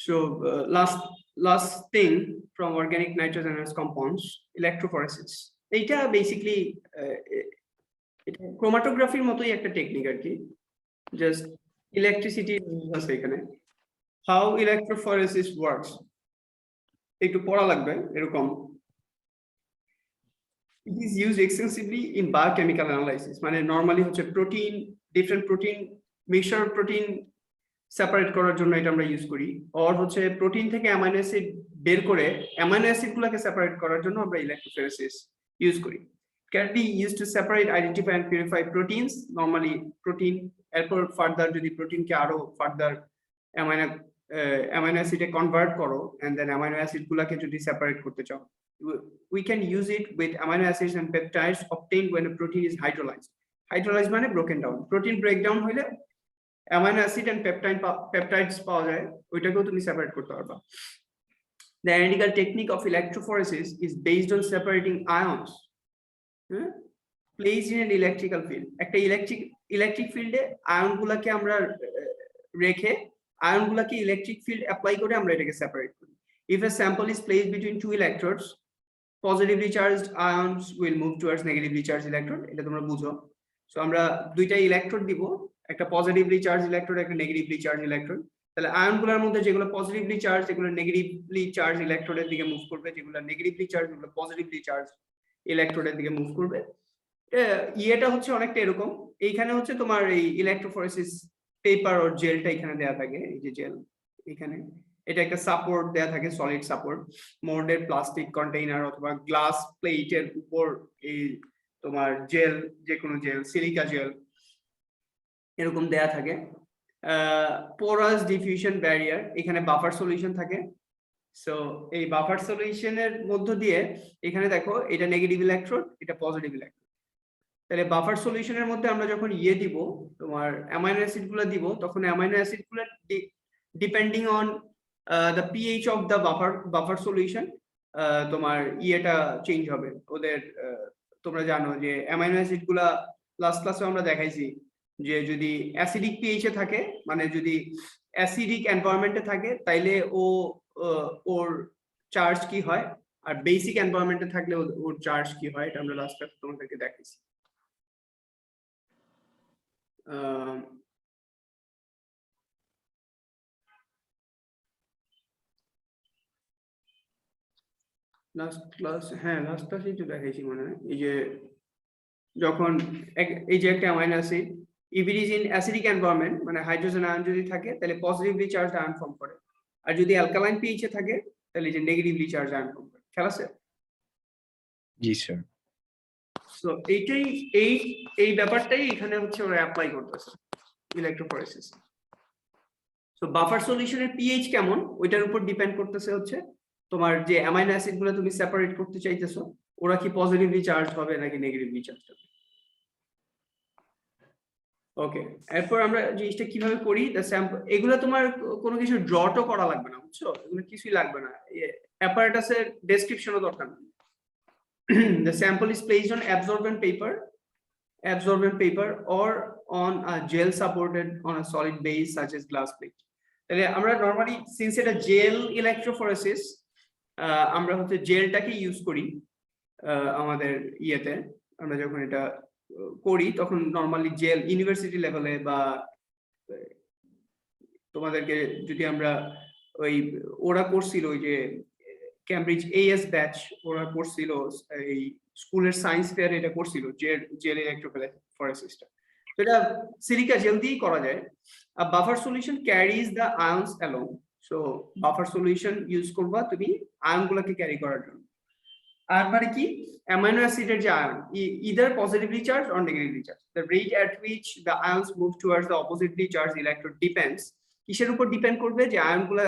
So last thing from organic nitrogenous compounds, electrophoresis. এটা basically chromatography মতোই একটা technique আর কি, just electricity আছে এখানে। How electrophoresis works একটু পড়া লাগবে এরকম। It is used extensively in biochemical analysis, মানে normally হচ্ছে protein, different protein, mixture of protein separate করার জন্য এটা আমরা ইউজ করি, আর হচ্ছে প্রোটিন থেকে অ্যামাইনো অ্যাসিড বের করে অ্যামাইনো অ্যাসিড গুলোকে সেপারেট করার জন্য আমরা ইলেক্ট্রোফোরেসিস ইউজ করি। Can be used to separate, identify and purify proteins, normally protein, এরপর ফার্দার যদি প্রোটিনকে আরো ফার্দার অ্যামাইনো অ্যাসিডে কনভার্ট করো and then অ্যামাইনো অ্যাসিড গুলোকে যদি সেপারেট করতে চাও, we can use it with amino acids and peptides obtained when a protein is hydrolyzed. Hydrolyzed মানে broken down, protein breakdown হইলে amino acid and peptides পাওয়া যায়, ওইটাকেও তুমি সেপারেট করতে পারবা। The analytical technique of electrophoresis is based on separating ions placed in an electrical field. একটা electric ফিল্ডে ion গুলাকে আমরা রেখে আয়ন গুলাকে ইলেকট্রিক ফিল্ড অ্যাপ্লাই করে আমরা এটাকে সেপারেট করি। If a sample is placed between two electrodes, positively charged ions will move towards negatively charged electrode, এটা তোমরা বুঝো। সো আমরা দুইটা ইলেকট্রোড দিব, একটা পজিটিভলি চার্জ ইলেকট্রোড, একটা নেগেটিভলি চার্জ ইলেকট্রোড। তাহলে আয়নগুলোর মধ্যে যেগুলো পজিটিভলি চার্জ এগুলো নেগেটিভলি চার্জ ইলেকট্রোডের দিকে মুভ করবে, যেগুলো নেগেটিভলি চার্জ এগুলো পজিটিভলি চার্জ ইলেকট্রোডের দিকে মুভ করবে। এটা হচ্ছে অনেকটা এরকম। এইখানে হচ্ছে তোমার এই ইলেকট্রোফোরেসিস পেপার আর জেলটা এখানে দেয়া থাকে, এই যে জেল এখানে, এটা একটা সাপোর্ট দেয়া থাকে, solid support, moulded plastic container অথবা গ্লাস প্লেটের উপর এই তোমার জেল, যে কোনো জেল, সিলিকা জেল এরকম দেয়া থাকে। পোরাস ডিফিউশন ব্যারিয়ার, এখানে বাফার সলিউশন থাকে। সো এই বাফার সলিউশনের মধ্য দিয়ে এখানে দেখো এটা নেগেটিভ ইলেকট্রোড, এটা পজিটিভ ইলেকট্রোড। তাহলে বাফার সলিউশনের মধ্যে আমরা যখন দিব তোমার অ্যামাইনো অ্যাসিড গুলো দিব, তখন অ্যামাইনো অ্যাসিড গুলো depending on the pH of the buffer solution তোমার ইয়েটা চেঞ্জ হবে ওদের। তোমরা জানো যে অ্যামাইনো অ্যাসিড গুলা লাস্ট ক্লাসে আমরা দেখাইছি যে যদি অ্যাসিডিক পিএইচে থাকে, মানে যদি অ্যাসিডিক এনভায়রনমেন্টে থাকে, তাইলে ওর চার্জ কি হয়, আর বেসিক এনভায়রনমেন্টে থাকলে ওর চার্জ কি হয়, এটা আমরা লাস্ট ক্লাসে তোমাদেরকে দেখাইছি। লাস্ট ক্লাসেই তো দেখাইছি মনে হয়, এই যে যখন এই যে একটা amino acid, if it is in acidic environment মানে হাইড্রোজেন আয়ন যদি থাকে তাহলে পজিটিভলি চার্জ আয়ন ফর্ম করে, আর যদি অ্যালকালাইন পিএইচ এ থাকে তাহলে যে নেগেটিভলি চার্জ আয়ন ফর্ম করে। খেয়াল আছে? জি স্যার। সো এই ব্যাপারটাই এখানে হচ্ছে ওরা অ্যাপ্লাই করতেছে ইলেকট্রোফোরেসিস। সো বাফার সলিউশনের পিএইচ কেমন ওইটার উপর ডিপেন্ড করতেছে হচ্ছে তোমার যে অ্যামাইনো অ্যাসিড গুলো তুমি সেপারেট করতে চাইতেছো, ওরা কি পজিটিভলি চার্জ হবে নাকি নেগেটিভলি চার্জ হবে। ওকে, এরপর আমরা জিনিসটা কিভাবে করি, দ্য স্যাম্পল, এগুলো তোমার কোনো কিছু ড্রটও করা লাগবে না, বুঝছো? এগুলো কিছুই লাগবে না, অ্যাপারেটাসের ডেসক্রিপশনও দরকার নেই। The sample is placed on absorbent paper or on a gel supported on a solid base such as glass plate. তাহলে আমরা নরমালি সিন্স এটা জেল ইলেকট্রোফোরেসিস, আমরা হচ্ছে জেলটাকে ইউজ করি আমাদের ইয়েতে। আমরা যখন এটা করি তখন নরমালি জেল ইউনিভার্সিটি লেভেলে বা তোমাদেরকে যদি আমরা ওরা করছিল ওই যে ক্যামব্রিজ এএস ব্যাচ, ওরা করছিল এই স্কুলের সায়েন্স ফেয়ার, এটা করছিল জেল ইলেকট্রোফোরেসিসটা। তো এটা সিলিকা জেল দিয়েই করা যায়। আর buffer solution carries the ions along. So buffer solution use করবা তুমি আয়নগুলোকে ক্যারি করার জন্য। আর মানে কি, অ্যামাইনো অ্যাসিডের যে ion either positively charged or negatively charged, the rate at which the ions move towards the oppositely charged electrode depends, কিসের উপর ডিপেন্ড করবে যে আয়নগুলা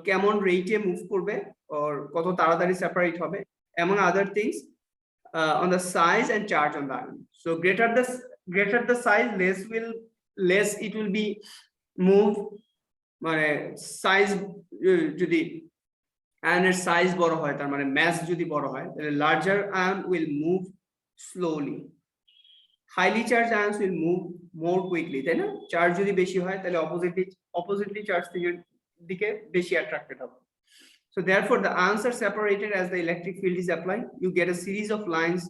কেমন রেটে মুভ করবে or কত তাড়াতাড়ি সেপারেট হবে, among other things on the size and charge on the ion. So greater the size, less it will be move, মানে সাইজ যদি আয়নের সাইজ বড় হয় তার মানে মাস যদি বড় হয় তাহলে larger ion will move slowly, highly charge ions will move more quickly, তাই না? চার্জ যদি বেশি হয় তাহলে অপোজিটলি চার্জ থেকে দিকে বেশি অ্যাট্রাক্টেড হবে। So therefore the ions are separated as the electric field is applied. You get a series of lines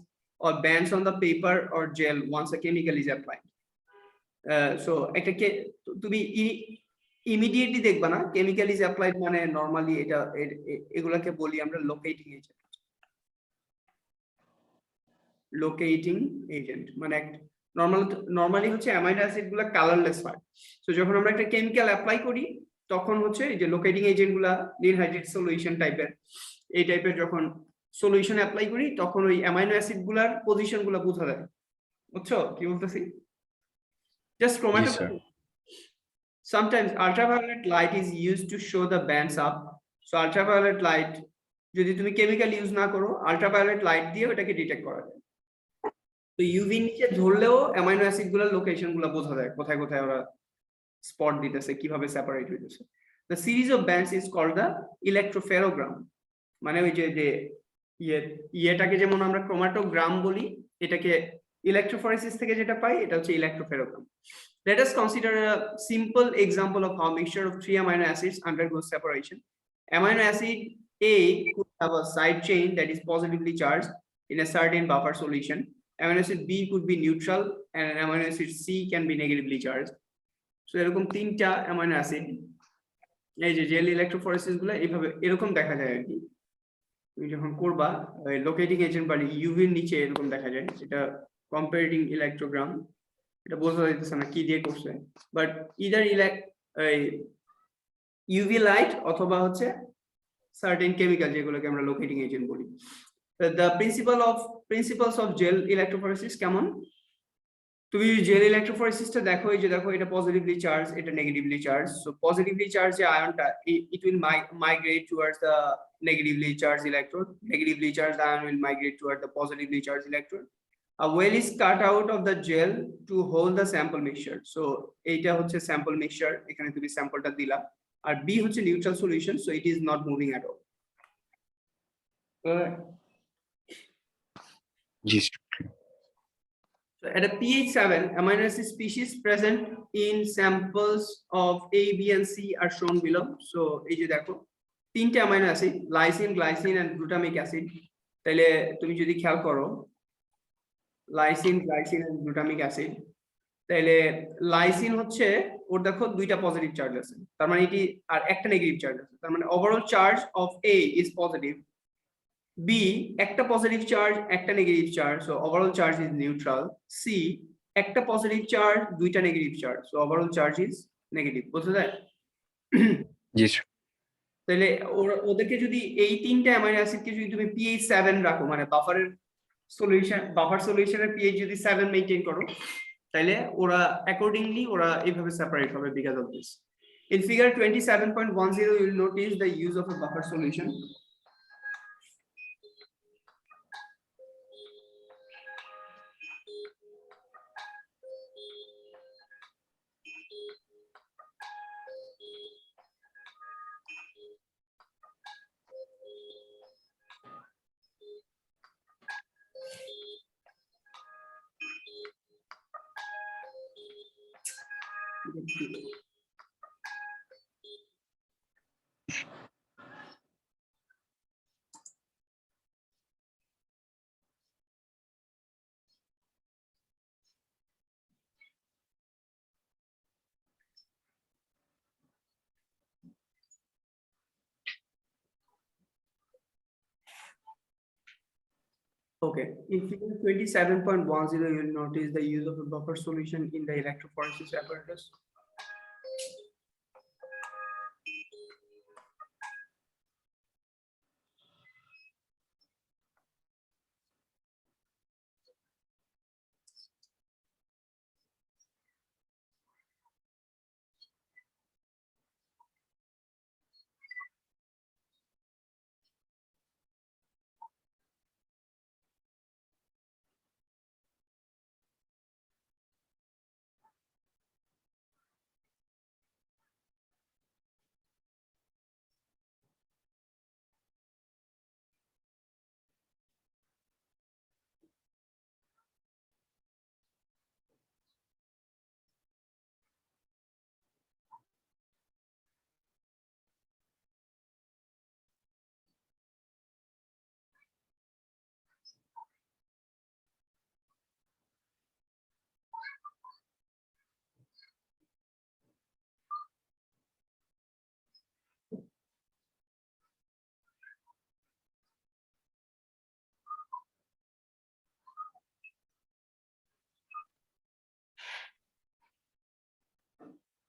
or bands on the paper or gel once a chemical is applied. So এটাকে তুমি immediately দেখবা না, chemical is applied মানে normally এটা এগুলাকে বলি আমরা locating agent. Locating agent মানে নরমালি হচ্ছে অ্যামাইনো অ্যাসিড গুলা কালারলেস হয়। সো যখন আমরা একটা কেমিক্যাল অ্যাপ্লাই করি তখন হচ্ছে এই যে লোকেটিং এজেন্ট গুলা নিরহাইড্রেট সলিউশন টাইপের এই টাইপের যখন সলিউশন অ্যাপ্লাই করি তখন ওই অ্যামাইনো অ্যাসিড গুলার পজিশন গুলা বোঝা যায়। বুঝছো কি বলতেছি? Just G ক্রোমাটো sir. sometimes ultraviolet light is used to show the bands up. So ultraviolet light যদি তুমি কেমিক্যাল ইউজ না করো আল্ট্রাভায়োলেট লাইট দিয়ে ওটাকে ডিটেক্ট করা যায়। তো ইউভি নিচে ধরলেও অ্যামাইনো অ্যাসিড গুলোর লোকেশন গুলো বোঝা যায়, কোথায় কোথায় ওরা স্পট দিতেছে, কিভাবে সেপারেট হইতেছে। The series of bands is called the electropherogram. মানে ওই যে ইয়েটাকে যেমন আমরা ক্রোমাটোগ্রাম বলি, এটাকে ইলেকট্রোফোরেসিস থেকে যেটা পাই এটা হচ্ছে ইলেকট্রোফেরোগ্রাম। Let us consider a simple example of how mixture of 3 amino acids undergoes separation. Amino acid A could have a side chain that is positively charged in a certain buffer solution. Amino acid B could be neutral and amino acid C can be negatively charged. So এরকম তিনটা amino acid এই যে jail electrophoresis গুলো এইভাবে এরকম দেখা যায় আর কি। তুমি যখন করবা লোকেটিং এজেন্ট বা ইউভি এর নিচে এরকম দেখা যায়, এটা কম্পারেটিং ইলেক্ট্রোগ্রাম। এটা বোঝা যাইতেছে না কি দিয়ে করছে, বাট ইদার ইউভি লাইট অথবা হচ্ছে সার্টেন কেমিক্যাল যেগুলোকে আমরা লোকেটিং এজেন্ট বলি। The principles of gel electrophoresis কেমন? তুমি জেল ইলেকট্রোফোরেসিসটা দেখো, এই যে দেখো এটা পজিটিভলি চার্জ, এটা negatively charge. So positively charge যে আয়নটা it will migrate towards the negatively charged electrode. Negatively charged ion will migrate toward the positively charged electrode. A well is cut out of the gel to hold the sample mixture. So এইটা হচ্ছে sample mixture, এখানে তুমি স্যাম্পলটা দিলা। আর B হচ্ছে neutral solution, so it is not moving at all. G sir. So at a pH 7, amino acid species present in samples of A, B, and C are shown below. So এই যে দেখো তিনটে amino acid lysine, glycine and glutamic acid. তাহলে তুমি যদি খেয়াল করো lysine, glycine and glutamic acid, তাহলে লাইসিন হচ্ছে ওর দেখো দুইটা পজিটিভ চার্জ আছে, তার মানে এটি আর একটা নেগেটিভ চার্জ আছে, তার মানে overall charge of A is positive. B একটা পজিটিভ চার্জ একটা negative charge, so overall charge is neutral. C একটা পজিটিভ চার্জ দুইটা negative charge, so overall charge is negative. বুঝতে যায়? জি স্যার। তাহলে ওদেরকে যদি এই তিনটা অ্যামাইনো অ্যাসিডকে যদি তুমি pH 7 রাখো, মানে বাফার সলিউশনের pH যদি 7 মেইনটেইন করো, তাহলে ওরা অ্যাকর্ডিংলি ওরা এইভাবে সেপারেট হবে because of this. In figure 27.10 you will notice the use of a buffer solution. Okay, in figure 27.10 you will notice the use of a buffer solution in the electrophoresis apparatus.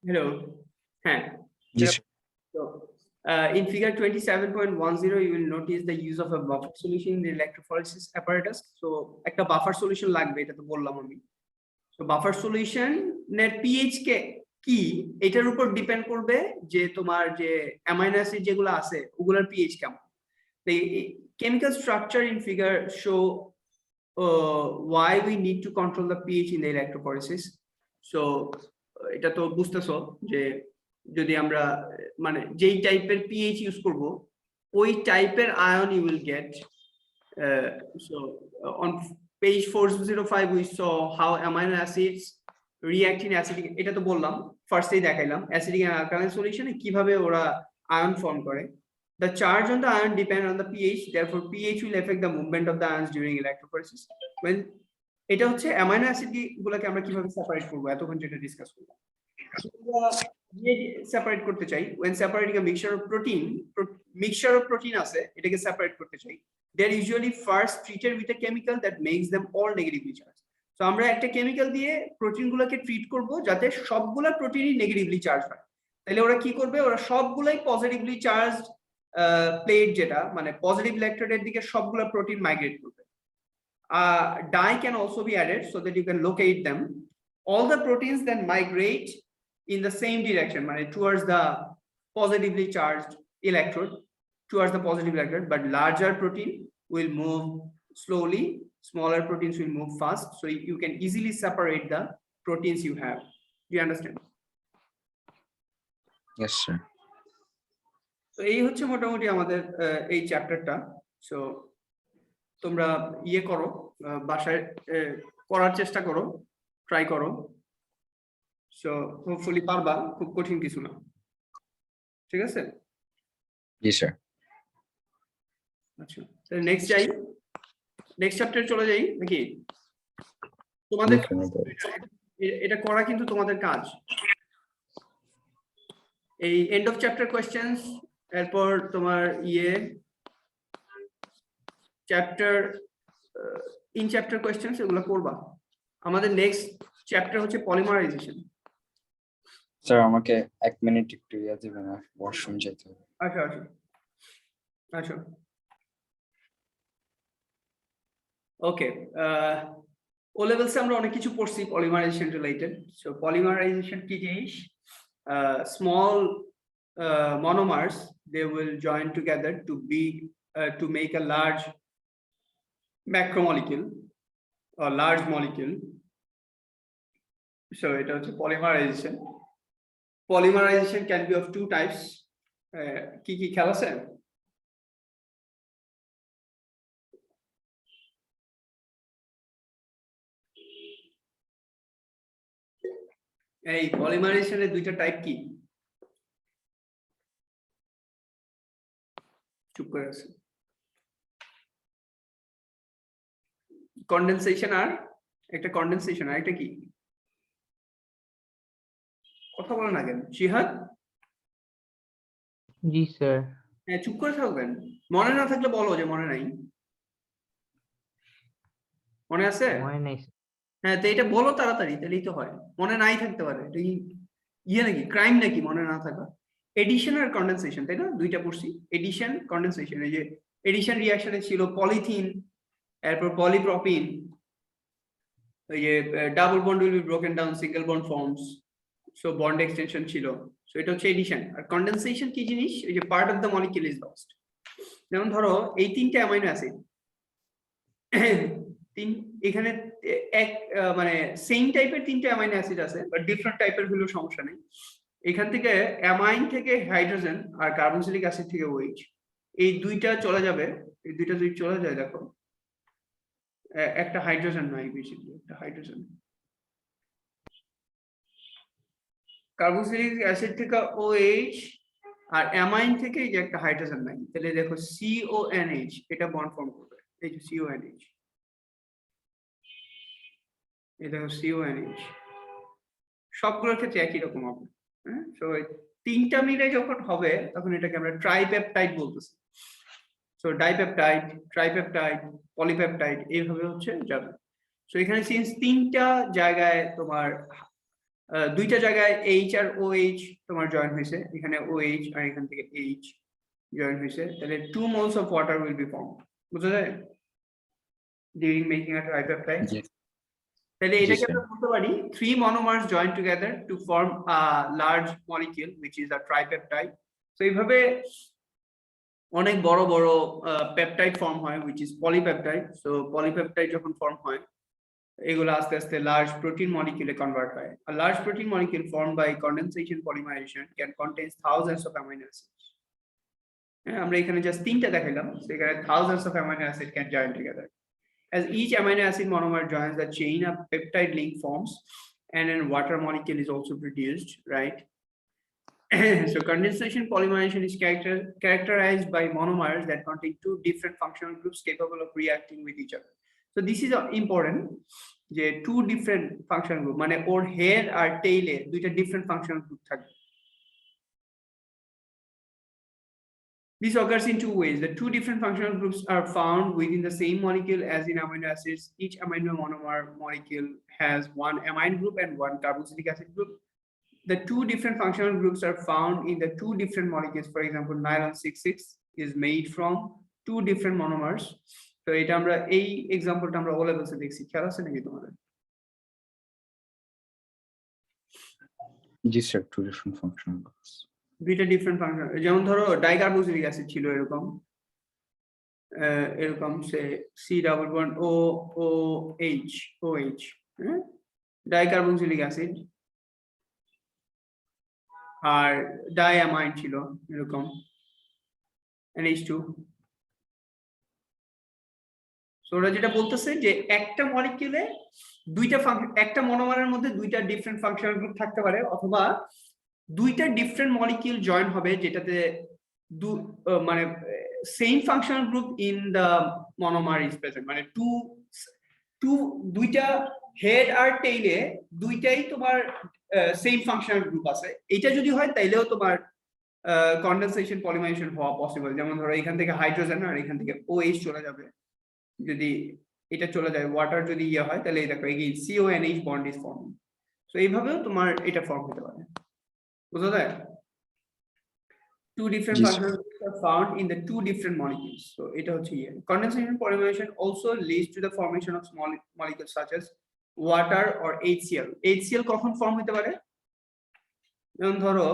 Hello. হ্যাঁ। জি sir So, in figure 27.10, you will notice the use of a buffer solution in the electrophoresis apparatus. So, একটা buffer solution লাগবে, এটা তো বললাম আমি। So, buffer solution এর pH কে কি এটার উপর ডিপেন্ড করবে যে তোমার যে অ্যামাইনো অ্যাসিড যেগুলো আছে ওগুলোর pH কেমন। The chemical structure in figure show why we need to control the pH in the electrophoresis. So, এটা তো বুঝতেছো যে যদি আমরা মানে যেই টাইপের pH ইউজ করব ওই টাইপের ion you will get. So on page 405 we saw how amino acids react in acidic, এটা তো বললাম ফার্স্টেই দেখাইলাম acidic and alkaline solution কিভাবে ওরা আয়ন ফর্ম করে. The charge on the ion depend on the pH, therefore pH will affect the movement of the ions during electrophoresis. When এটা হচ্ছে অ্যামাইনো অ্যাসিড গুলোকে আমরা কিভাবে সেপারেট করব এতক্ষণ যেটা ডিসকাস করব সেপারেট করতে চাই when separating a mixture of protein আছে এটাকে সেপারেট করতে চাই they are usually first treated with a chemical that makes them all negatively charged. So আমরা একটা কেমিক্যাল দিয়ে প্রোটিনগুলোকে ট্রিট করব যাতে সবগুলা প্রোটিনই নেগেটিভলি চার্জ হয়। তাহলে ওরা কি করবে, ওরা সবগুলাই পজিটিভলি চার্জড প্লেট যেটা মানে পজিটিভ ইলেকট্রোডের দিকে সবগুলা প্রোটিন মাইগ্রেট করবে। Dye can also be added so that you can locate them. All the proteins then migrate in the same direction, towards the positively charged electrode, but larger protein will move slowly, smaller proteins will move fast, so you can easily separate the proteins you have. Do you understand? Yes sir. So এই হচ্ছে মোটামুটি আমাদের এই চ্যাপ্টারটা। So তোমরা ইয়ে করো, বাসায় করার চেষ্টা করো, ট্রাই করো। সো হোপফুলি পারবা, খুব কঠিন কিছু না, ঠিক আছে? জি স্যার। আচ্ছা, তাহলে নেক্সট চ্যাপ্টারে চলে যাই নাকি? তোমাদের এটা করা কিন্তু তোমাদের কাজ। এই এন্ড অফ চ্যাপ্টার কোয়েশ্চেন্স, এরপর তোমার চ্যাপ্টার ইন চ্যাপ্টার কোয়েশ্চেন্স এগুলো করবা। আমাদের নেক্সট চ্যাপ্টার হচ্ছে পলিমারাইজেশন। স্যার আমাকে 1 মিনিট একটু দিবেন, ওয়াশরুম যেতে হবে। আচ্ছা ওকে। ও লেভেলসে আমরা অনেক কিছু পড়ছি পলিমারাইজেশন রিলেটেড। সো পলিমারাইজেশন কি জিনিস? Small monomers, they will join together to make a large macromolecule or large molecule. So এটা হচ্ছে polymerization. Polymerization can be of two types. কি খেয়াল আছে? এই পলিমারাইজেশনের দুইটা টাইপ কি? চুপ করে আছে। কনডেনসেশন আর একটা কনডেনসেশন আর একটা কি? কথা বলেন না কেন? জিহাদ? জি স্যার। হ্যাঁ, চুপ করে থাকবেন। মনে না থাকলে বলো যে মনে নাই। মনে আছে? মনে নাই। হ্যাঁ, তো এটা বলো তাড়াতাড়ি, তাহলেই তো হয়। মনে নাই থাকতে পারে, এটা ইয়ে নাকি, ক্রাইম নাকি মনে না থাকা? এডিশন আর কনডেনসেশন, তাই না? দুইটা পড়ছি, এডিশন কনডেনসেশন। এই যে এডিশন রিঅ্যাকশনে ছিল পলিথিন, এরপর পলিপ্রপিন, ওই যে double bond will be broken down, single bond forms, so bond extension ছিল। সো এটা হচ্ছে এডিশন। আর কনডেনসেশন কি জিনিস? এই যে part of the molecule is lost. যেমন ধরো এই তিনটে অ্যামাইনো অ্যাসিড, এখানে এক সেম টাইপের তিনটে অ্যামাইনো অ্যাসিড আছে, বাট ডিফারেন্ট টাইপের হলেও সমস্যা নেই। এখান থেকে অ্যামাইন থেকে হাইড্রোজেন আর কার্বক্সিলিক অ্যাসিড থেকে OH, এই দুইটা চলে যাবে। এই দুইটা যদি চলে যায়, দেখো একটা হাইড্রোজেন নাই, বেসিক্যালি একটা হাইড্রোজেন। কার্বক্সিলিক অ্যাসিড থেকে OH আর অ্যামাইন থেকে এই যে একটা হাইড্রোজেন নাই, তাহলে দেখো CONH, এটা বন্ড ফর্ম করবে। এই যে CONH, এই দেখো CONH, সবগুলোর ক্ষেত্রে একই রকম হবে। হ্যাঁ, তো তিনটা মিলে যখন হবে তখন এটাকে আমরা ট্রাইপেপটাইড বলতেছি। সো ডাইপেপটাইড, ট্রাইপেপটাইড, পলিপেপটাইড, এইভাবে হচ্ছে যাবে। সো এখানে সিন্স তিনটা জায়গায় তোমার দুইটা জায়গায় H আর OH তোমার জয়েন হয়েছে, এখানে OH আর এখান থেকে H জয়েন হয়েছে, তাহলে 2 moles of water will be formed, বুঝা যায়, during making a tripeptide. Yes. তাহলে জি এটাকে স্যার। আমরা বলতে পারি 3 monomers join together to form a large molecule which is a tripeptide. So এইভাবে অনেক বড় বড় পেপটাইড ফর্ম হয় which is polypeptide. So polypeptide যখন ফর্ম হয় এগুলো আস্তে আস্তে লার্জ প্রোটিন মলিকিউলে কনভার্ট হয়। A large protein molecule formed by condensation polymerization can contain thousands of amino acids. আমরা এখানে জাস্ট তিনটা দেখাইলাম, সেখানে thousands of amino acids can join together. As each amino acid monomer joins the chain, a peptide link forms and a water molecule is also produced, right? So condensation polymerization is characterized by monomers that contain two different functional groups capable of reacting with each other. So this is important, যে two different functional group, মানে ওর head আর tail এ দুইটা different functional group থাকবে। This occurs in two ways. The two different functional groups are found within the same molecule as in amino acids. Each amino monomer molecule has one amine group and one carboxylic acid group. The two different functional groups are found in the two different molecules. For example, nylon 6,6 is made from two different monomers. So এটা আমরা এই এক্সাম্পলটা আমরা O levels এ দেখছি, খেয়াল আছে নাকি তোমাদের? জি sir, two different functional groups. দুইটা ডিফারেন্ট ফাংশন, যেমন ধরো ডাইকার্বক্সিলিক অ্যাসিড ছিল এরকম এরকম সে C double bond O O H O H, dicarboxylic acid, আর ডাইঅ্যামাইড ছিল এরকম NH2। সো ওরা যেটা বলতেছে যে একটা মলিকিউলে দুইটা একটা মনোমারের মধ্যে দুইটা ডিফারেন্ট ফাংশনাল গ্রুপ থাকতে পারে, অথবা দুইটা ডিফারেন্ট মলিকিউল জয়েন হবে যেটাতে মানে same functional group in the monomer is present, মানে দুইটা হেড আর টেইলে দুইটাই তোমার সেম ফাংশনাল গ্রুপ আছে। এটা যদি হয় তাইলেও তোমার কন্ডেনসেশন পলিমারাইজেশন হওয়া পসিবল। যেমন ধরো এখান থেকে হাইড্রোজেন আর এখান থেকে OH চলে যাবে, যদি এটা চলে যায় ওয়াটার যদি ইয়ে হয় তাহলে দেখো again CONH bond is forming. So এইভাবেও তোমার এটা ফর্ম হতে পারে, বুঝা যায়? Two different functional groups are found in the two different molecules. So এটা হচ্ছে ইয়ে। Condensation polymerization also leads to the formation of small molecules such as water or HCl. HCl কখন ফর্ম হতে পারে? যেমন ধরো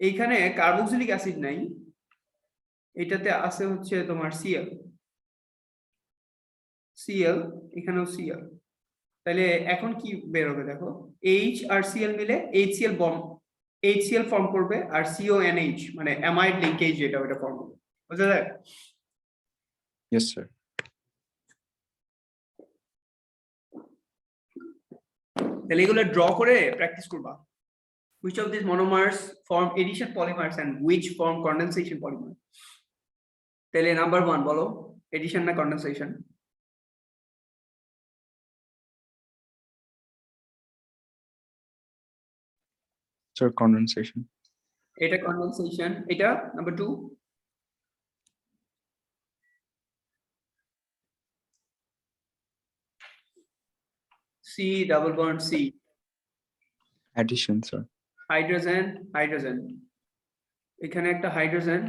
এইখানে কার্বক্সিলিক অ্যাসিড নাই, এটাতে আছে হচ্ছে তোমার Cl, এখানেও Cl, তাহলে এখন কি বের হবে দেখো, H আর Cl মিলে HCl ফর্ম করবে আর CONH মানে অ্যামাইড লিংকেজ যেটা ওটা ফর্ম করবে, বুঝা যায়? Yes sir. তাহলে এগুলো ড্র করে প্র্যাকটিস করবা। Which of these monomers form addition polymers and which form condensation polymers? তাহলে নাম্বার 1 বলো, এডিশন না কন্ডেনসেশন? Sir, condensation. এটা কন্ডেনসেশন, এটা number 2। C double bond C. Addition sir. Hydrogen এখানে একটা হাইড্রোজেন,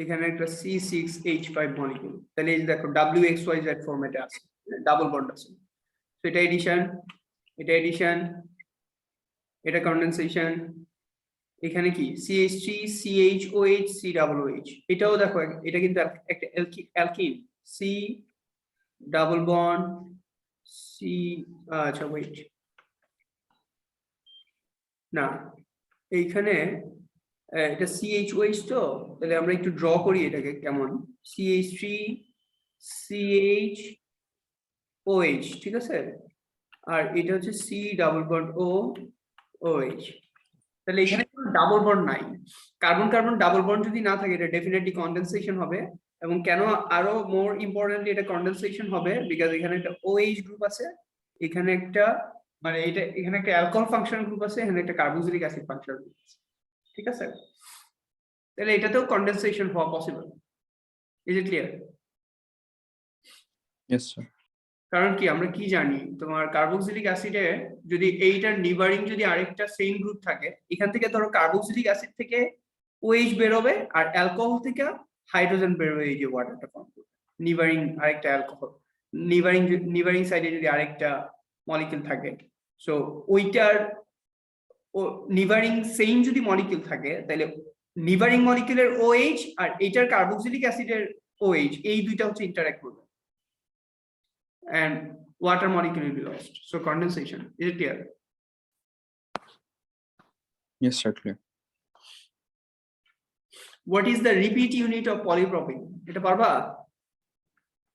এখানে একটা C6H5 মলিকিউল, তাহলে এই দেখো WXYZ ফরম্যাটে আছে, ডাবল বন্ড আছে। তো এটা এডিশন, এটা কন্ডেনসেশন। এখানে কি CH3 CHOH COOH, এটাও দেখো এটা কিন্তু একটা alkyne, C double bond C, আচ্ছা ওয়েট না, এইখানে এটা CHOH, তো তাহলে আমরা একটু ড্র করি এটাকে কেমন, CH3 CHOH, ঠিক আছে, আর এটা হচ্ছে C ডাবল বন্ড OH। তাহলে এখানে কোনো ডাবল বন্ড নাই, কার্বন কার্বন ডাবল বন্ড যদি না থাকে এটা ডেফিনেটলি কন্ডেনসেশন হবে। এবং কেন আরো মোর ইম্পর্টেন্টলি এটা কন্ডেনসেশন হবে, বিকজ এখানে একটা OH গ্রুপ আছে, এখানে একটা মানে এখানে একটা অ্যালকোহল ফাংশনাল গ্রুপ আছে, এখানে একটা কার্বক্সিলিক অ্যাসিড ফাংশনাল গ্রুপ আছে, ঠিক আছে? তাহলে এটাতেও কন্ডেনসেশন হওয়া possible. Is it clear? Yes sir. কারণ কি আমরা কি জানি তোমার কার্বক্সিলিক অ্যাসিডে যদি এইটার নিবারিং যদি আরেকটা সেম গ্রুপ থাকে, এখান থেকে ধরো কার্বক্সিলিক অ্যাসিড থেকে OH বেরোবে আর অ্যালকোহল থেকে হাইড্রোজেন বেরোবে, এই যে ওয়াটারটা ফর্ম করবে নিবারিং আরেকটা অ্যালকোহল, নিবারিং সাইডে যদি আরেকটা মলিকিউল থাকে, সো ওইটার নিবারিং সেম যদি মলিকিউল থাকে তাহলে নিবারিং মলিকিউলের OH আর এইটার কার্বক্সিলিক অ্যাসিডের OH এই দুইটা হচ্ছে ইন্টারঅ্যাক্ট করবে and water molecule will be lost. So condensation, is it clear? Yes, sir, clear. What is the repeat unit of polypropylene? এটা পারবা?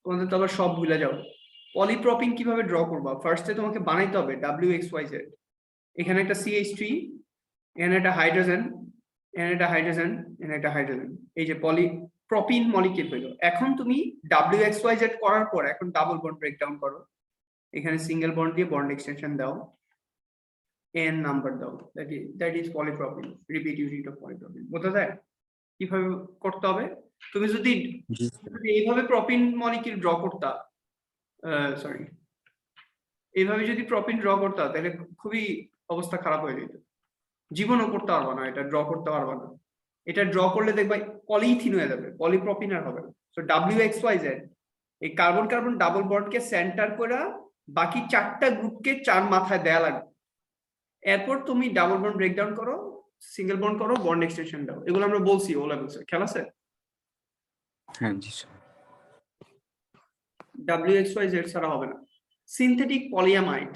তোমাদের তো আবার সব ভুলে যাও। পলিপ্রপিন কিভাবে ড্র করবা? ফার্স্টে তোমাকে বানাইতে হবে WXYZ। এখানে একটা CH3, এখানে একটা হাইড্রোজেন, এখানে একটা হাইড্রোজেন, এখানে একটা হাইড্রোজেন। এই যে পলিপ্রপিন মলিকিউল হলো। এখন তুমি WXYZ করার পর এখন ডাবল বন্ড ব্রেকডাউন করো। এখানে সিঙ্গেল বন্ড দিয়ে বন্ড এক্সটেনশন দাও, n নাম্বার দাও, that is polypropene, repeat unit of polypropene. বোঝা যায় কিভাবে করতে হবে? তুমি যদি এইভাবে প্রপিন মলিকিউল ড্র করতা, সরি এইভাবে যদি প্রপিন ড্র করতা তাহলে খুবই অবস্থা খারাপ হয়ে যেত, জীবনও করতে পারবা না, এটা ড্র করতে পারবা না। এটা ড্র করলে দেখবা পলিইথিন হয়ে যাবে, পলিপ্রপিন আর হবে না। সো WXYZ এই কার্বন কার্বন ডাবল বন্ডকে সেন্টার করে বাকি চারটা গ্রুপকে চার মাথায় দেয়া লাগবে। এরপর তুমি ডাবল বন্ড ব্রেকডাউন করো, সিঙ্গেল বন্ড করো, বন্ড এক্সটেনশন দাও। এগুলো আমরা বলছি ও লেভেলসে, খেয়াল আছে? হ্যাঁ জি স্যার। WXYZ ছাড়া হবে না। সিনথেটিক পলিয়ামাইড,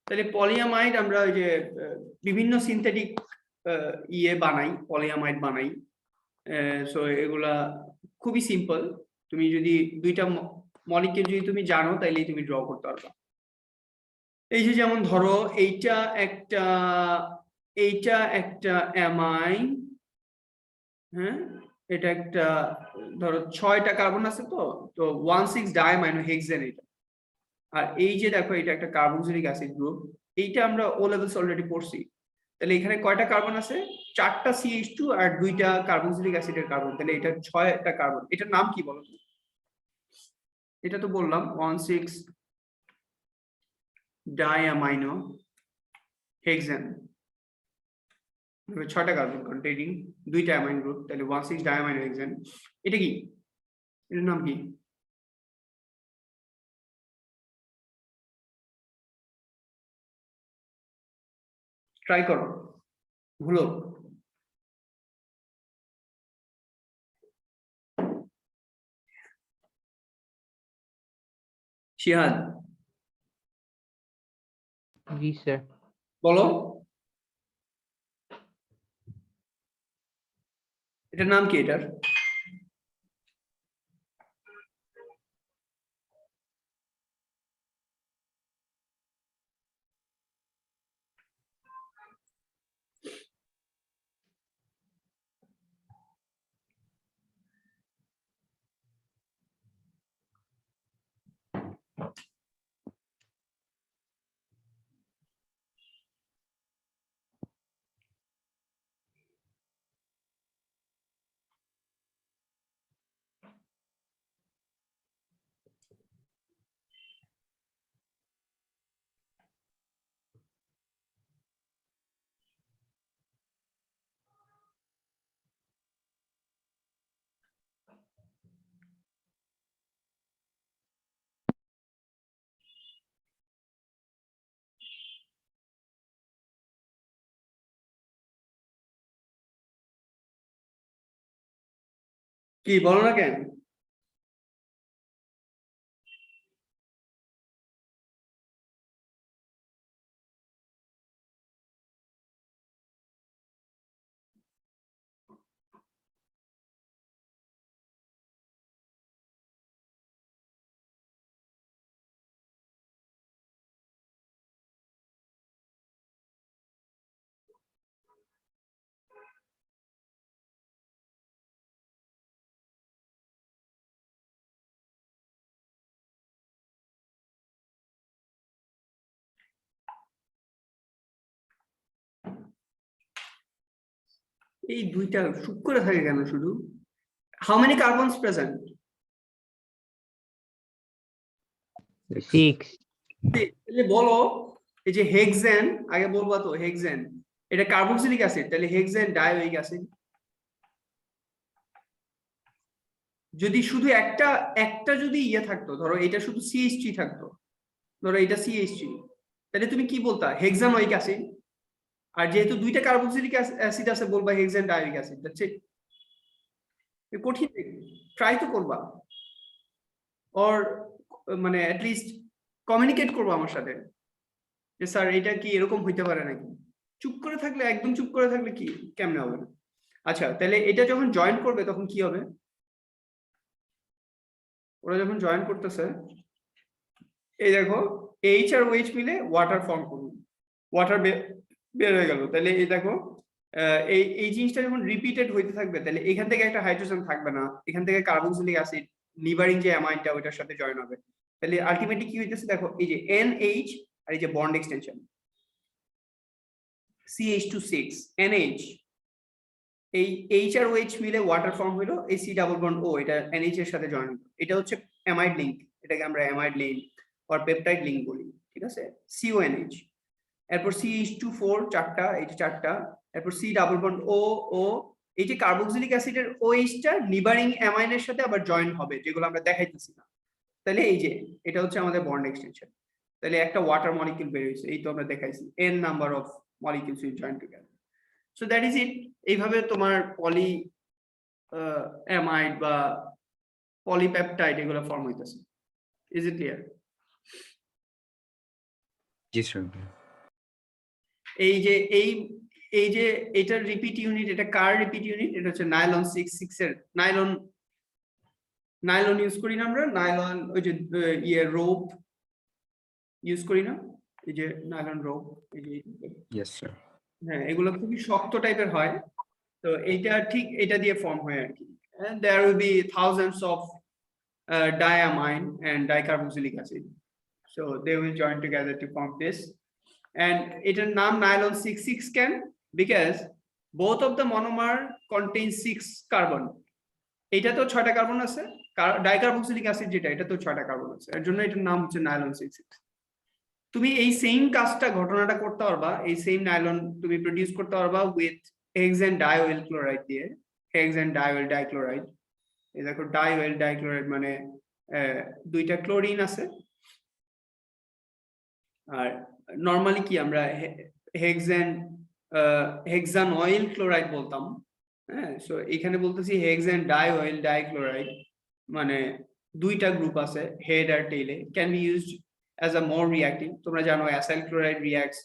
তাহলে পলিয়ামাইড আমরা ওই যে বিভিন্ন সিনথেটিক বানাই, পলিয়ামাইড বানাই। সো এগুলা খুবই সিম্পল, তুমি যদি দুইটা মলিকিউল যদি তুমি জানো তাইলেই তুমি ড্র করতে পারবা। এই যে যেমন ধরো এইটা একটা অ্যামাইন, হ্যাঁ এটা একটা ধরো 6টা কার্বন আছে, তো 1,6 ডায়ামাইনো হেক্সেন এটা। আর এই যে দেখো এটা একটা কার্বক্সিলিক অ্যাসিড গ্রুপ, এইটা আমরা ও লেভেলস অলরেডি পড়ছি। তাহলে এখানে কয়টা কার্বন আছে? 4টা CH2 আর 2টা কার্বক্সিলিক অ্যাসিডের কার্বন, তাহলে এটা 6টা কার্বন। এটার নাম কি বলো? এটা তো বললাম 1,6 ডায়ামাইনো হেক্সেন, 6টা কার্বন কন্টেইনিং 2টা অ্যামাইন গ্রুপ, তাহলে 1,6 ডায়ামাইনো হেক্সেন। এটা কি? এটার নাম কি? ট্রাই করো, ভুলো। শিহাদ জি স্যার। বলো এটার নাম কি? এটার কি বলো না কেন? এই দুইটা শুক করে থাকে কেন শুধু? How many carbons present? 6 তাহলে বলো এই যে হেক্সেন, আগে বলবা তো হেক্সেন এটা কার্বক্সিলিক অ্যাসিড, তাহলে হেক্সেন ডায়োইক অ্যাসিড। যদি শুধু একটা একটা যদি ইয়ে থাকতো, ধরো এটা শুধু CH3 থাকতো, ধরো এটা CH3, তাহলে তুমি কি বলতা? হেক্সানোইক অ্যাসিড। আর যেহেতু দুইটা কার্বক্সিলিক অ্যাসিড আছে বলবা হেক্সেন ডায়োইক অ্যাসিড। That's it. কঠিন, ট্রাই তো করবা, অর মানে অ্যাট লিস্ট কমিউনিকেট করবো আমার সাথে যে স্যার এটা কি এরকম হইতে পারে নাকি। চুপ করে থাকলে, একদম চুপ করে থাকলে কি কেমনে হবে? আচ্ছা, তাহলে এটা যখন জয়েন করবে তখন কি হবে? ওরা যখন জয়েন করতেছে, এই দেখো এইচ আর ওএইচ মিলে ওয়াটার ফর্ম করবে, ওয়াটার বের হয়ে গেল। তাহলে এই দেখো এই এই জিনিসটা যখন রিপিটেড হইতে থাকবে, তাহলে এখান থেকে একটা হাইড্রোজেন থাকবে না, এখান থেকে কার্বক্সিলিক অ্যাসিড লিভারিং যে অ্যামাইনটা ওইটার সাথে জয়েন হবে। তাহলে আলটিমেটলি কি হইতেছে দেখো, এই যে NH আর এই যে বন্ড এক্সটেনশন CH2 6 NH, এই H আর OH মিলে ওয়াটার ফর্ম হলো, এই C ডাবল বন্ড O এটা NH এর সাথে জয়েন হলো, এটা হচ্ছে অ্যামাইড লিংক, এটাকে আমরা amide link or peptide link বলি, ঠিক আছে? CONH, এরপর CH2 4 চারটা, এই যে চারটা, এরপর C double bond O O, এই যে কার্বক্সিলিক অ্যাসিডের OH টা লিভারিং অ্যামাইনের সাথে আবার জয়েন হবে, যেগুলো আমরা দেখাইতেছি না। তাহলে এই যে এটা হচ্ছে আমাদের বন্ড এক্সটেনশন। তাহলে একটা ওয়াটার মলিকিউল বের হয়েছে, এই তো আমরা দেখাইছি n number of molecules will join together. So that is it. এইভাবে তোমার পলি অ্যামাইড বা পলিপেপটাইড এগুলো ফর্ম হইতেছে। Is it clear? G sir. এই যে এই যে এটার রিপিট ইউনিট, এটা কার রিপিট ইউনিট? এটা হচ্ছে নাইলন 6 এর নাইলন ইউজ করি না আমরা, নাইলন ওই যে ইয়ে রোপ ইউজ করি না, এই যে নাইলন রোপ, এই যে ইয়েস স্যার। হ্যাঁ, এগুলো খুবই শক্ত টাইপের হয়। তো এইটা ঠিক এটা দিয়ে ফর্ম হয় আর কি। And there will be thousands of diamine and dicarboxylic acid, so they will join together to form this. And এটার নাম nylon 6 কেন? Because both of the monomer contain 6 carbon. এটা তো 6টা কার্বন আছে, ডাইকার্বক্সিলিক অ্যাসিড যেটা, এটা তো 6টা কার্বন আছে, এর জন্য এটার নাম হচ্ছে nylon 6। তুমি এই সেম কাজটা, ঘটনাটা করতে পারবা, এই সেম নাইলন তুমি প্রোডিউস করতে পারবা উইথ হেক্সেন ডাইওয়েল ক্লোরাইড দিয়ে, হেক্সেন ডাইওয়েল ডাইক্লোরাইড। এই দেখো ডাইওয়েল ডাইক্লোরাইড মানে দুইটা ক্লোরিন আছে, আর নরমালি কি আমরা হেক্সানয়েল ক্লোরাইড বলতাম, হ্যাঁ। সো এখানে বলতেছি হেক্সেন ডাইওয়েল ডাইক্লোরাইড, মানে দুইটা গ্রুপ আছে হেড আর টেইলে, can be used as a more reactive. তোমরা জানো acyl chloride reacts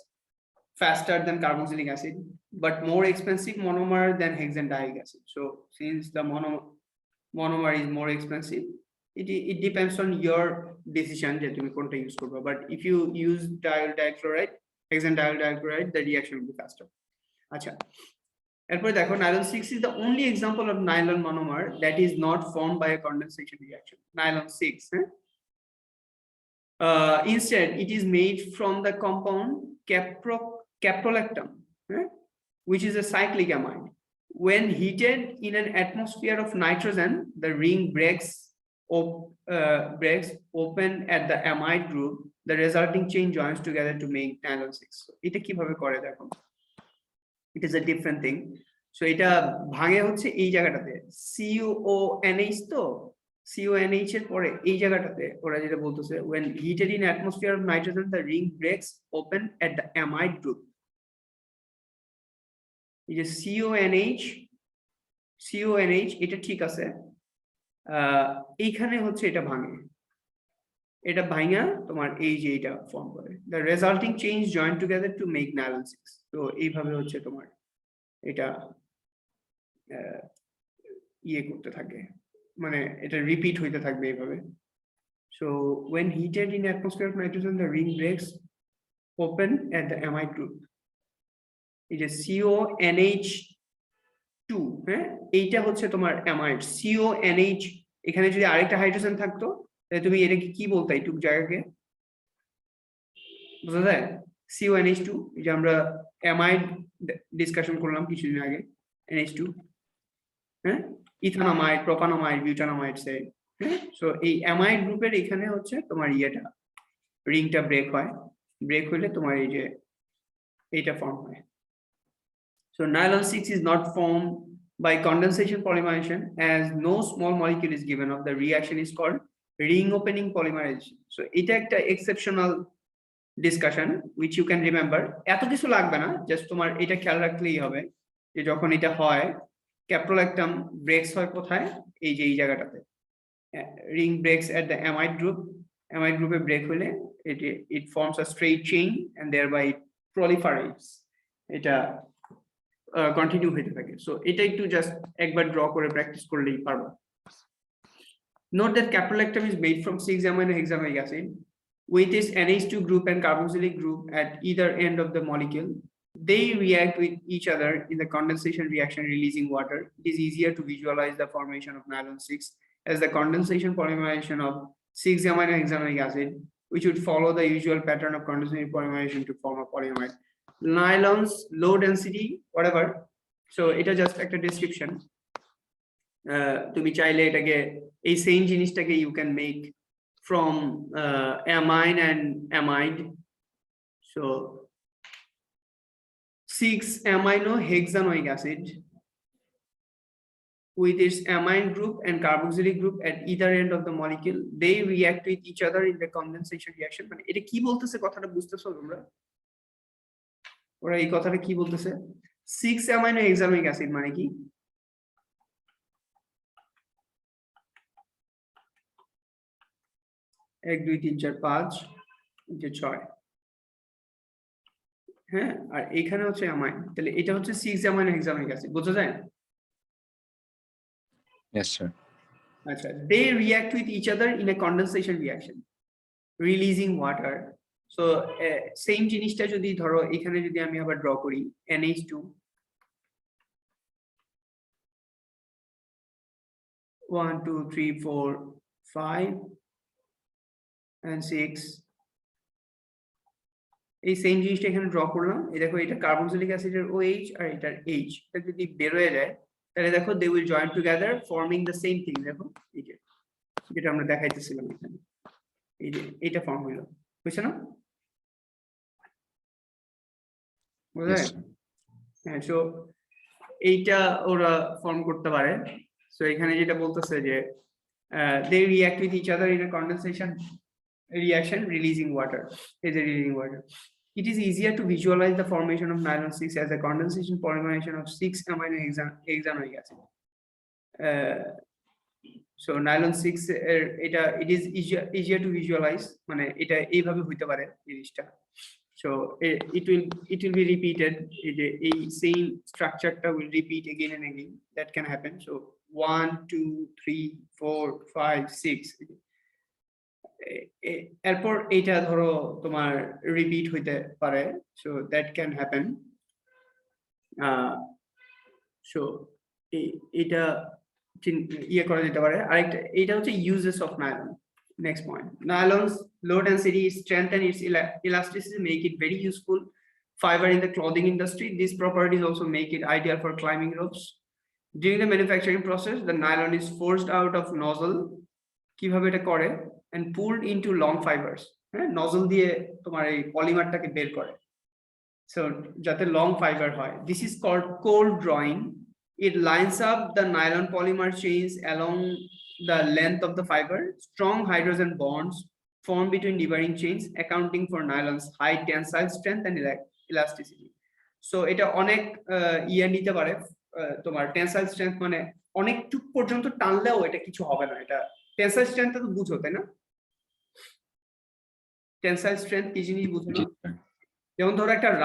faster than carboxylic acid but more expensive monomer than hexane dioic acid. So since the monomer is more expensive, it depends on your decision যে তুমি কোনটা use করবে, but if you use diol dichloride, hexane diol dichloride, the reaction will be faster. আচ্ছা, এরপর দেখো nylon 6 is the only example of nylon monomer that is not formed by a condensation reaction. Nylon 6, instead it is made from the compound caprolactam, which is a cyclic amide. When heated in an atmosphere of nitrogen, the ring breaks open at the amide group. The resulting chain joins together to make nylon 6. So এটা কিভাবে করে দেখো, it is a different thing. So এটা ভাঙে হচ্ছে এই জায়গাটাতে, CONH, তো CONH এর পরে এই জায়গাটাতে ওরা যেটা বলতেছে, when heated in atmosphere of nitrogen the ring breaks open at the amide group. এই যে CONH এটা ঠিক আছে, এইখানে হচ্ছে এটা ভাঙে, এটা ভাঙা তোমার এই যে এটা ফর্ম করে, the resulting chains join together to make nylon 6. তো এইভাবে হচ্ছে তোমার এটা ইয়ে করতে থাকে, মানে এটা রিপিট হইতে থাকবে এইভাবে। So when heated in atmosphere of nitrogen the ring breaks open at the amide group. It is CONH2, হ্যাঁ, এইটা হচ্ছে তোমার অ্যামাইড CONH। এখানে যদি আরেকটা হাইড্রোজেন থাকতো তাহলে তুমি এটাকে কি বলতে, এইটুক জায়গাকে বোঝা যায়? CONH2, এই যে আমরা অ্যামাইড ডিসকাশন করলাম কিছুদিন আগে, NH2, হ্যাঁ, ইথানামাইড, প্রোপানামাইড, বিউটানামাইড, সো এই অ্যামাইড গ্রুপের এখানে হচ্ছে তোমার ইয়েটা রিংটা ব্রেক হয়, ব্রেক হলে তোমার এই যে এইটা ফর্ম হয়। So nylon 6 is not formed by condensation polymerization as no small molecule is given off. The reaction is called ring opening polymerization. So এটা একটা exceptional discussion which you can remember. এত কিছু লাগবে না, জাস্ট তোমার এটা খেয়াল রাখলেই হবে যে যখন এটা হয় ক্যাপ্রোল্যাকটাম ব্রেকস হয় কোথায়, এই যে এই জায়গাটাতে ring breaks at the amide group. Amide group এ ব্রেক হলে it forms a straight chain and thereby it proliferates. এটা কন্টিনিউ হতে থাকে। সো এটা একটু জাস্ট একবার ড্র করে প্র্যাকটিস করলেই পারবো। Note that caprolactam is made from 6-amino-hexanoic acid with its NH2 group and carboxylic group at either end of the molecule. They react with each other in the condensation reaction releasing water. It is easier to visualize the formation of nylon 6 as the condensation polymerization of 6-amino-hexanoic acid, which would follow the usual pattern of condensation polymerization to form a polyamide. Nylons low density whatever, so এটা just একটা description. তুমি চাইলে এটাকে এই same জিনিসটাকে you can make from amine and amide. So 6-amino-hexanoic acid with its amine group and carboxylic group at either end of the molecule, they react with each other in the condensation reaction. মানে এটা কি বলতেছে কথাটা বুঝতেছো তোমরা? ওরা এই কথাটা কি বলতেছে? 6-amino-hexanoic acid মানে কি? 1 2 3 4 5 6, হ্যাঁ, আর এখানে হচ্ছে অ্যামাইন, তাহলে এটা হচ্ছে 6-amino-hexanoic acid, বোঝা যায়? Yes, sir. আচ্ছা, they react with each other in a condensation reaction releasing water. So same জিনিসটা যদি ধরো এখানে যদি আমি আবার ড্র করি NH2 1 2 3 4 5 and 6, এই সেম জিনিসটা এখানে ড্র করলাম। এই দেখো এটা কার্বক্সিলিক অ্যাসিডের OH আর এটার H, এটা যদি বের হয়ে যায় তাহলে দেখো they will join together forming the same thing। দেখো এই যে যেটা আমরা দেখাইতেছিলাম এখানে, এই যে এটা ফর্ম হলো, বুঝছো না? বুঝলে? Yes, sir. হ্যাঁ, সো এইটা ওরা ফর্ম করতে পারে। সো এখানে যেটা বলতেছে যে they react with each other in a condensation reaction releasing water. Is a releasing water. It is easier to visualize the formation of nylon 6 as a condensation polymerization of 6-amino-hexanoic acid. So nylon 6 এটা it is easier to visualize, মানে এটা এইভাবে হইতে পারে জিনিসটা। So it will be repeated, a same structure will repeat again and again. That can happen. So 1 2 3 4 5 6, এরপর এটা ধরো তোমার রিপিট হইতে পারে। So that can happen. So এটা ইয়ে করা যেতে পারে। আরেকটা এটা হচ্ছে uses of nylon. Next point, nylon's low density, strength and its elasticity make it very useful fiber in the clothing industry. These properties also make it ideal for climbing ropes. During the manufacturing process, the nylon is forced out of nozzle, কিভাবে এটা করে, and pulled into long fibers. Nozzle দিয়ে তোমার এই পলিমারটাকে বের করে, so যাতে long fiber হয়। This is called cold drawing. It lines up the nylon polymer chains along the length of the fiber. Strong hydrogen bonds form between neighboring chains, accounting for nylon's high tensile strength and elasticity. So এটা অনেক ইয়ে নিতে পারে, তোমার tensile strength মানে অনেকটুকু পর্যন্ত টানলেও এটা কিছু হবে না। এটা টেনসাইল স্ট্রেংথ তো বুঝো, তাই না? টেনসাইল স্ট্রেংথ কি জিনিস বুঝো না? যেমন ধরো একটা